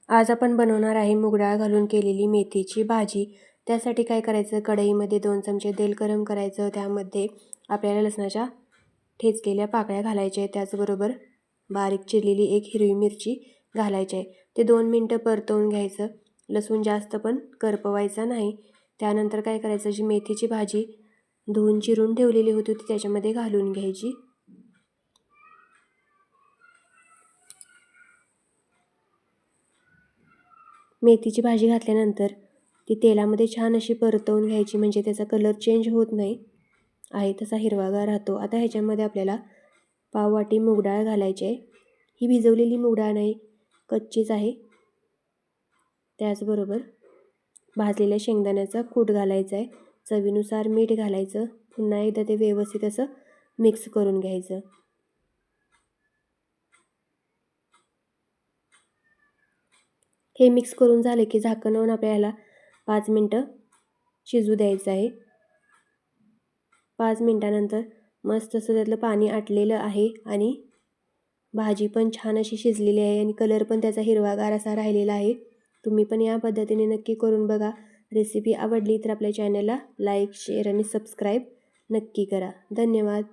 आज आपण बनवणार आहे मूग डाळ घालून केलेली मेथीची भाजी। त्यासाठी काय करायचं, कढईमध्ये 2 चमचे तेल गरम करायचं। त्यामध्ये आपल्याला लसणाच्या ठेचलेल्या पाकळ्या घालायच्या आहेत, त्याचबरोबर बारीक चिरलेली एक हिरवी मिरची घालायची आहे। ते 2 मिनिटं परतवून घ्यायचं। लसूण जास्त पण करपवायचा नाही। त्यानंतर काय करायचं, जी मेथीची भाजी धुवून चिरून ठेवलेली होती ती त्याच्यामध्ये घालून घ्यायची। मेथीची भाजी घातल्यानंतर ती तेलामध्ये छान अशी परतवून घ्यायची, म्हणजे त्याचा कलर चेंज होत नाही, आहे तसा हिरवागार राहतो। आता ह्याच्यामध्ये आपल्याला पाव वाटी मूग डाळ घालायची आहे। ही भिजवलेली मूग डाळ नाही, कच्चीच आहे। त्याचबरोबर भाजलेल्या शेंगदाण्याचा कूट घालायचा आहे। चवीनुसार मीठ घालायचं। पुन्हा एकदा ते व्यवस्थित असं मिक्स करून घ्यायचं। हे मिक्स करून झाले की झाकण लावून आपल्याला 5 मिनिटं शिजू द्यायचं आहे। 5 मिनिटानंतर मस्त असं त्यातलं पाणी आटलेलं आहे आणि भाजी पण छान अशी शिजलेली आहे आणि कलर पण त्याचा हिरवागार असा राहिलेला आहे। तुम्ही पण या पद्धतीने नक्की करून बघा। रेसिपी आवडली तर आपल्या चॅनलला लाईक, शेअर आणि सबस्क्राईब नक्की करा। धन्यवाद।